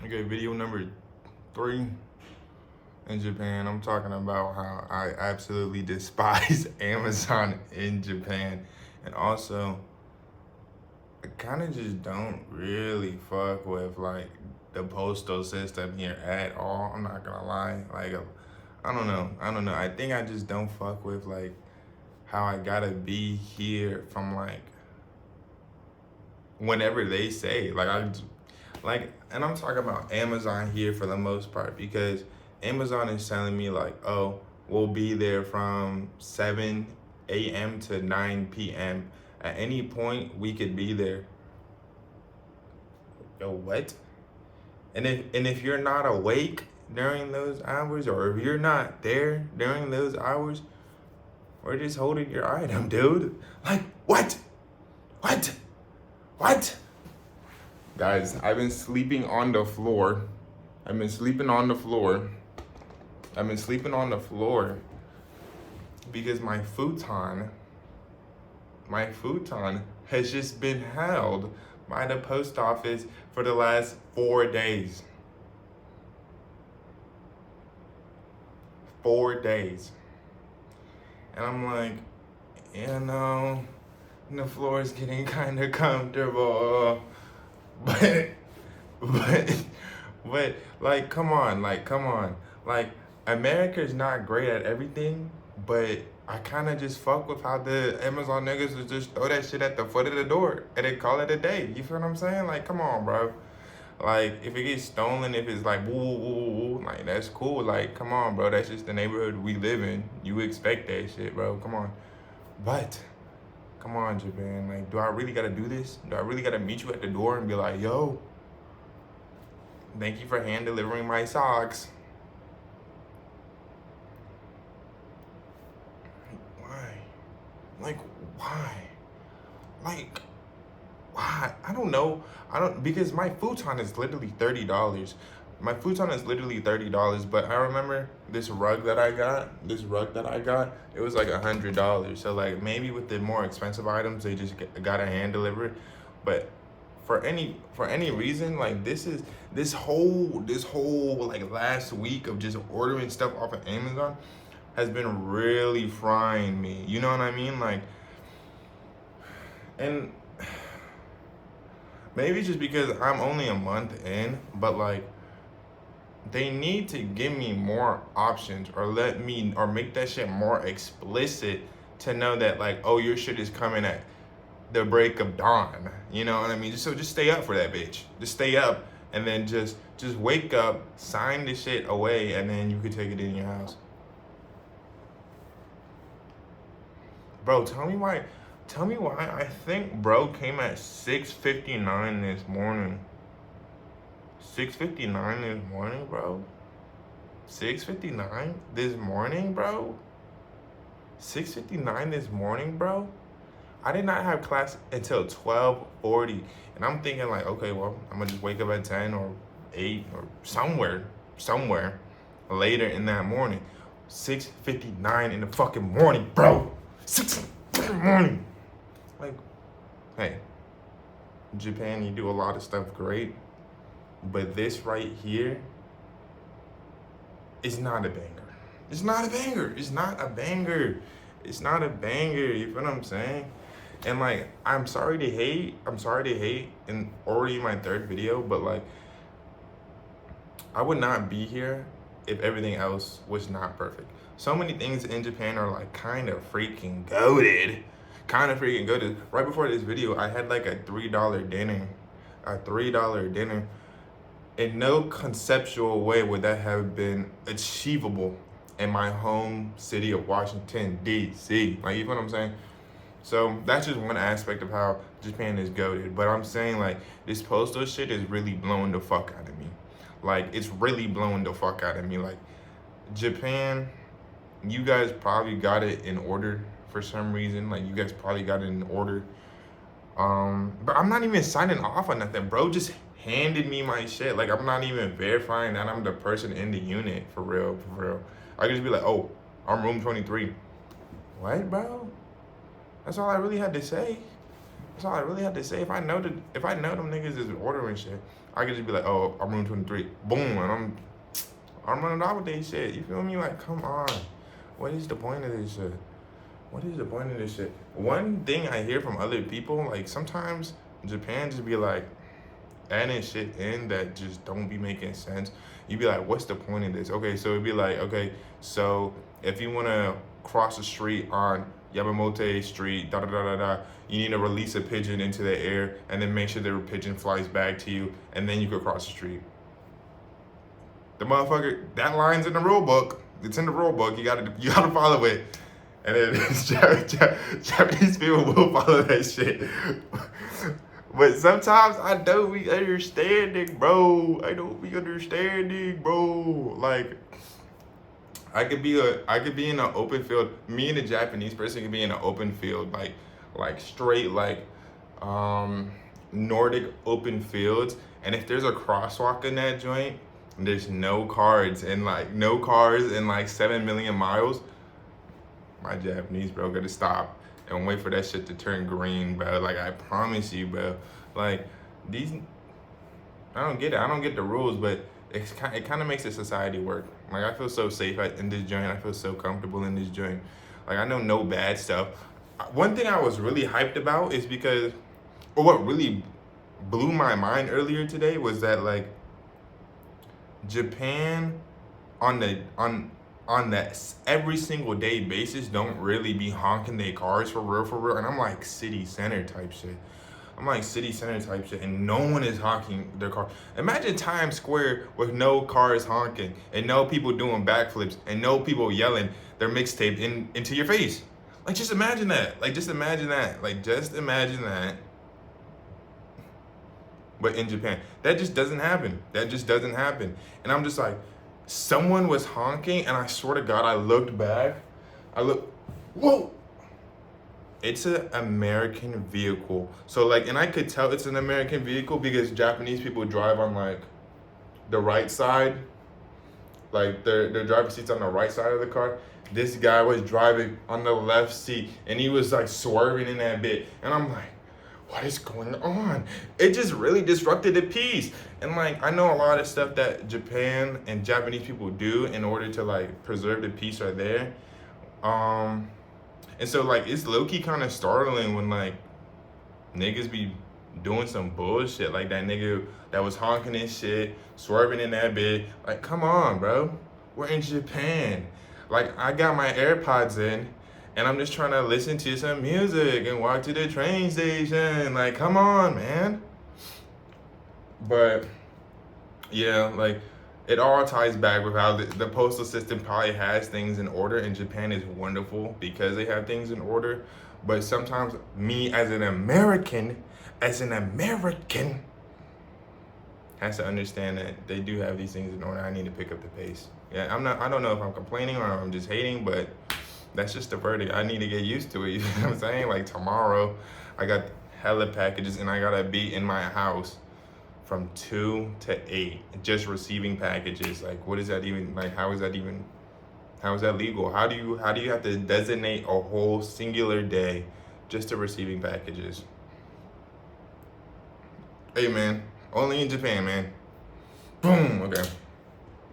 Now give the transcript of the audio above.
Okay, video number 3 in Japan. I'm talking about how I absolutely despise Amazon in Japan. And also, I kind of just don't really fuck with like the postal system here at all. I'm not gonna lie. Like, I don't know. I don't know. I think I just don't fuck with like how I gotta be here from like whenever they say. And I'm talking about Amazon here for the most part because Amazon is telling me like, oh, we'll be there from 7 a.m. to 9 p.m. At any point we could be there. Yo, what? And if you're not awake during those hours, or if you're not there during those hours, we're just holding your item, dude. Like, what? What? What? Guys, I've been sleeping on the floor. I've been sleeping on the floor. I've been sleeping on the floor because my futon has just been held by the post office for the last 4 days. 4 days. And I'm like, the floor is getting kind of comfortable. But, but, like, come on. Like, America's not great at everything, but I kind of just fuck with how the Amazon niggas would just throw that shit at the foot of the door and then call it a day. You feel what I'm saying? Like, come on, bro. Like, if it gets stolen, if it's like woo, woo, woo, woo, like, that's cool. Like, come on, bro. That's just the neighborhood we live in. You expect that shit, bro. Come on. But, come on, Japan. Like, do I really gotta do this? Do I really gotta meet you at the door and be like, yo, thank you for hand delivering my socks? Why? Like, why? Like, why? I don't know. Because my futon is literally $30. My futon is literally $30, but I remember this rug that I got. It was like $100. So like maybe with the more expensive items, they just got a hand delivered. But for any reason, like this whole like last week of just ordering stuff off of Amazon has been really frying me. You know what I mean? Like, and maybe just because I'm only a month in, but like they need to give me more options or make that shit more explicit to know that like, oh, your shit is coming at the break of dawn. You know what I mean? So just stay up for that bitch. Just stay up and then just wake up, sign the shit away, and then you could take it in your house. Bro, tell me why I think bro came at 6:59 this morning. 6:59 this morning, bro. 6:59 this morning, bro. 6:59 this morning, bro. I did not have class until 12:40, and I'm thinking like, okay, well, I'm gonna just wake up at 10 or 8 or somewhere later in that morning. 6:59 in the fucking morning, bro. 6 fucking morning. Like, hey, Japan, you do a lot of stuff great, but this right here is not a banger. It's not a banger. It's not a banger. It's not a banger. You feel what I'm saying? And like, I'm sorry to hate, and already my 3rd video, but like, I would not be here if everything else was not perfect. So many things in Japan are like kind of freaking goated. Right before this video, I had like a $3 dinner. In no conceptual way would that have been achievable in my home city of Washington, D.C. Like, you know what I'm saying? So that's just one aspect of how Japan is goated. But I'm saying like this postal shit is really blowing the fuck out of me. Like, it's really blowing the fuck out of me. Like, Japan, you guys probably got it in order for some reason. Like, you guys probably got it in order. But I'm not even signing off on nothing. Bro just handed me my shit. Like, I'm not even verifying that I'm the person in the unit. For real. I could just be like, oh, I'm room 23. What, bro? That's all I really had to say. If I know them niggas is ordering shit, I could just be like, oh, I'm room 23. Boom, and I'm running out with this shit. You feel me? Like, come on. What is the point of this shit? What is the point of this shit? One thing I hear from other people, like sometimes Japan just be like adding shit in that just don't be making sense. You be like, what's the point of this? Okay, so it'd be like, okay, so if you wanna cross the street on Yamamote Street, da da da da da, you need to release a pigeon into the air and then make sure the pigeon flies back to you, and then you could cross the street. The motherfucker, that line's in the rule book. It's in the rule book. You gotta follow it. And then Japanese people will follow that shit. But sometimes I don't be understanding, bro. I don't be understanding, bro. Like, I could be in an open field. Me and a Japanese person could be in an open field, like straight Nordic open fields. And if there's a crosswalk in that joint, there's no cars in like 7 million miles. My Japanese bro gotta stop and wait for that shit to turn green, bro. Like, I promise you, bro. Like, I don't get it. I don't get the rules, but it kind of makes the society work. Like, I feel so safe in this joint. I feel so comfortable in this joint. Like, I know no bad stuff. One thing I was really hyped about is because, or what really blew my mind earlier today was that, like, Japan on that every single day basis don't really be honking their cars for real. And I'm like city center type shit. And no one is honking their car. Imagine Times Square with no cars honking and no people doing backflips and no people yelling their mixtape into your face. Like, just imagine that. Just imagine that. But in Japan, that just doesn't happen. And I'm just like, someone was honking, and I swear to God, I looked back. Whoa! It's an American vehicle. So, like, and I could tell it's an American vehicle because Japanese people drive on, like, the right side. Like, their driver's seat's on the right side of the car. This guy was driving on the left seat, and he was, like, swerving in that bit. And I'm like, what is going on? It just really disrupted the peace. And, like, I know a lot of stuff that Japan and Japanese people do in order to, like, preserve the peace are there. And so, like, it's low-key kind of startling when, like, niggas be doing some bullshit. Like, that nigga that was honking his shit, swerving in that bit. Like, come on, bro. We're in Japan. Like, I got my AirPods in, and I'm just trying to listen to some music and walk to the train station. Like, come on, man. But, yeah, like, it all ties back with how the postal system probably has things in order, and Japan is wonderful because they have things in order. But sometimes me as an American, has to understand that they do have these things in order. I need to pick up the pace. Yeah, I don't know if I'm complaining or I'm just hating, but that's just the verdict. I need to get used to it. You know what I'm saying? Like, tomorrow, I got hella packages, and I gotta be in my house from 2 to 8, just receiving packages. Like, what is that even? Like, how is that legal? How do you have to designate a whole singular day just to receiving packages? Hey, man, only in Japan, man. Boom. Okay.